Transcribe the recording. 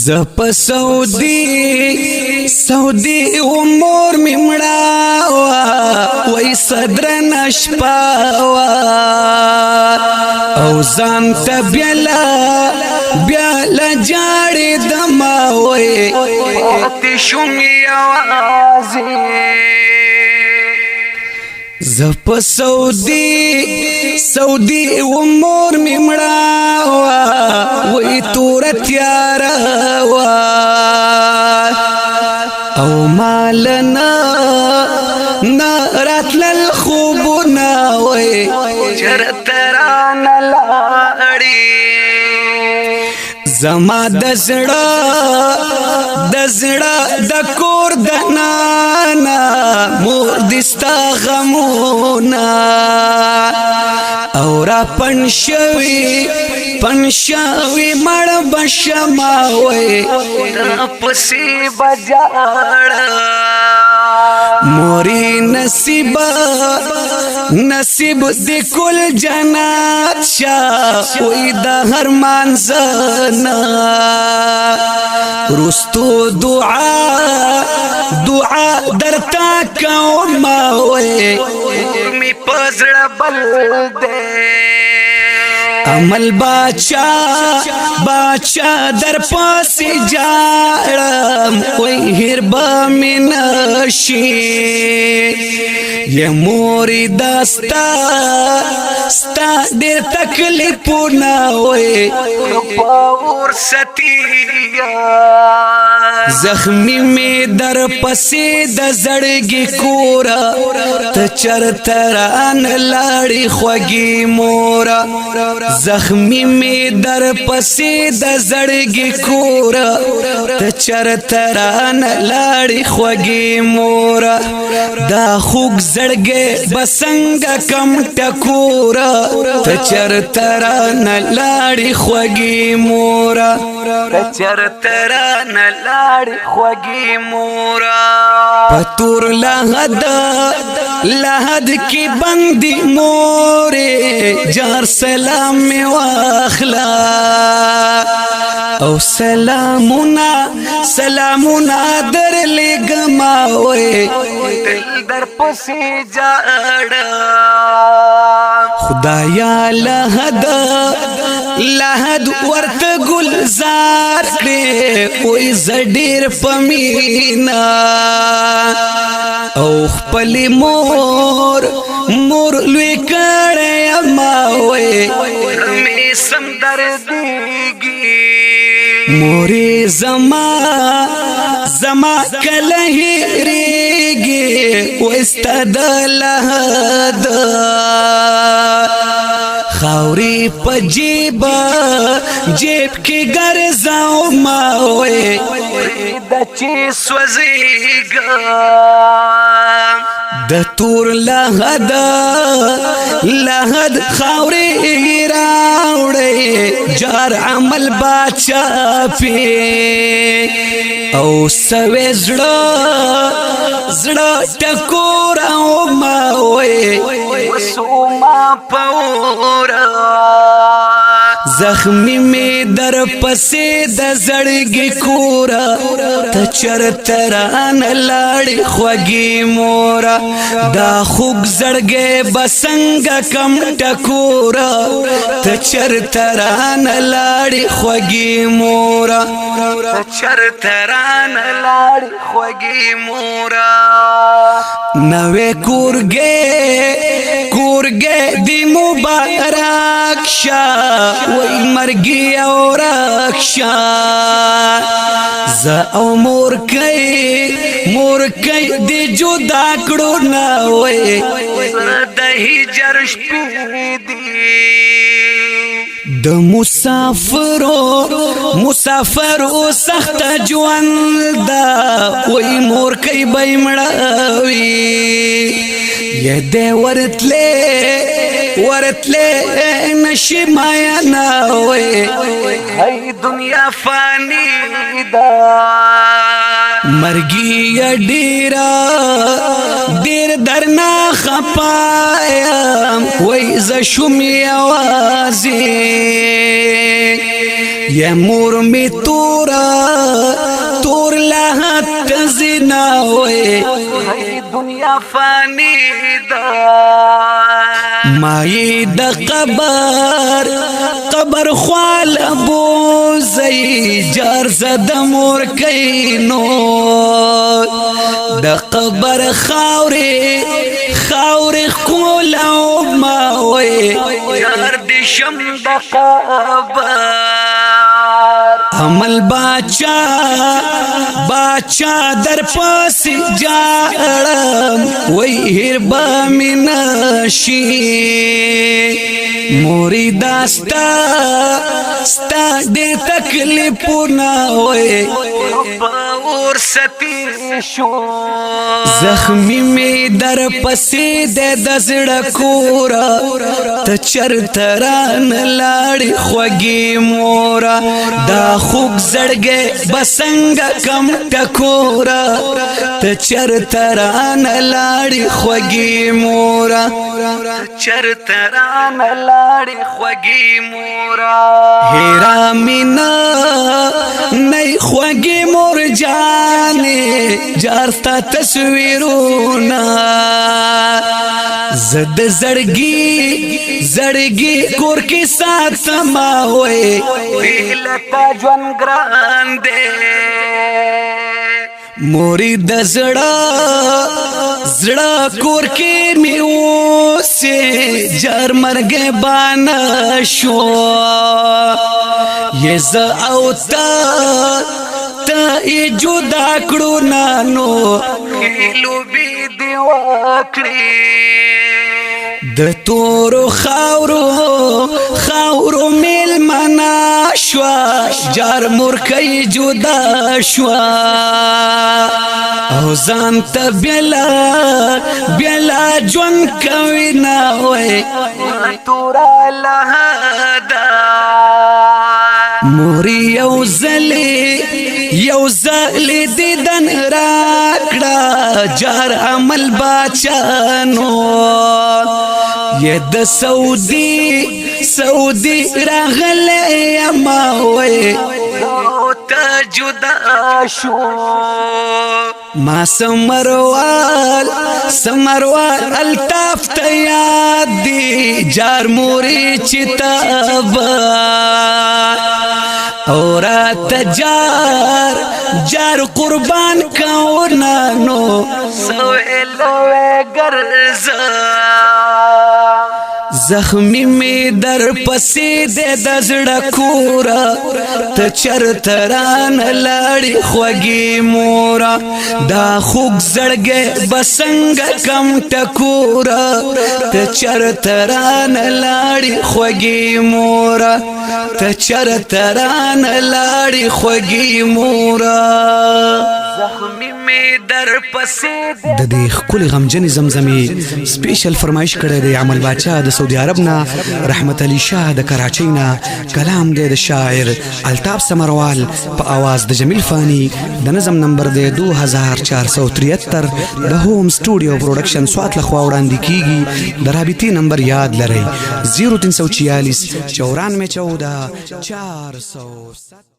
زپ سعودی امور ممڑا وی صدر نشپاوا او زان تبیلا جاڑی دماوی آتشم یوازی زپ سعودی امور ممڑا وی تورت یارا او مالنا نارات للخوبنا وی چرتران لاری زما دزڑا دکور دنانا مور دستا غمونا اورا پنشوی مڑ بشماوی پسی بجاڑا موری نصیب دی کل جنات شاہ وی دا ہر مانزنا رستو دعا درتا کوماوی می پزر بل دے عمل باچا در پاسی جارم وی ہربا من نشی یہ موری داستا دیر تکلیفونا وی پاور ستیا زخمی میں در پسی د زڑگی کورا تچر تران لاڑی خوگی مورا زخمی میں در پسی د زڑگی کورا تچر تران لاڑی خوگی مورا دا خوگ زڑگے بسنگ کم ٹکورا تچر تران لاڑی خوگی مورا تچر تران لاڑی خوگی مورا پتور لحد کی بندی مورے جار سلام میں واخلا او سلامونا در لگماوے دل در پسی جاڑا خدایا لحد ورت گلزار کرے کوئی زڈیر پمینا او خپلی مور لوی کڑے اماوے رمی سمدردیگی موری زما کلہی ریگی وستد لحد خاوری پا جیب کی گرزاو ماوے دچی سوزیگا د تور لحد خاوری راوڑے جار عمل باچا پی او سوی زڑا ٹکورا ماوے وسوما پورا زخمی میں در پسی د زڑگی کورا تچر تران لاڑی خوگی مورا دا خوگ زڑگے بسنگ کم ٹکورا تچر تران لاڑی خوگی مورا تچر تران لاڑی خوگی مورا نوے کورگے دی مبارک شاہ وی مرگی اور اکشا زا او مور کئی دی جدا کڑو ناوے دہی جرش پیدی د مسافرو سخت جوان دا وی مور کئی بیمڑاوی یہ دے ورتلے نشی مایا ناوے ہی دنیا فانی دا مرگی دیر درنا خپایا وی زشمی آوازی یہ مور می تورا سینا وې دنیا فانی دا مای د قبر خوال ابو زئی جار زد مور کینو د قبر خاورې کول او ما وې یار دې شم د قبر عمل باچا در پاس جاړم وای هربا مینشي مرید ستا دې تکلیفونه وای اور ستی شو زخمی می در پسې د زړه کورا ته چرته ران لاړې خوږې مورا دا خوږ زړګې بسنګ کم ټکورا ته چرته ران لاړې خوږې مورا چرته ران لاړې خوږې مورا هیرا مینا نه خوږې مور جانې جارستا تصویرونه زد زړګي کور کې ساتما وې لتا ژوند ګران دې موري د زړه کور کې می اوسه جر مرګ باندې شو یز او تا جدا کړو نانو کلو بي دی وکړي د تورو خاورو مل منا شوا جار مرکې جدا شوا او ځان ته بلا جون کوي نه وې تورا لهدا موري یو زلی دیدن راکړه جار عمل باچانو یہ د سعودی راغلی ما وې ته جدا شو ما سمروال الطاف ته یاد دی جار موري چتابا اورات جار قربان کونا نو سویلو گرزا زخمی می در پسې د زړه کورا ته چرته ران لاړې خوږې مورا دا خوږ زړګې بسنګ کم ټکورا ته چرته ران لاړې خوږې مورا ته چرته ران لاړې خوږې مورا زخمی می در پسې د دې خولي غمجن زمزمي سپیشل فرمایش کړی دی عمل باچا د سعودي عرب نه رحمت علي شاه د کراچۍ نه کلام دی د شاعر الطاف سمروال په आवाज د جمیل فانی د نظم نمبر دی 2473 د هوم سټوډیو پروډکشن سوات لخوا وړاندې کیږي د رابطي نمبر یاد لرئ 0346 9414 407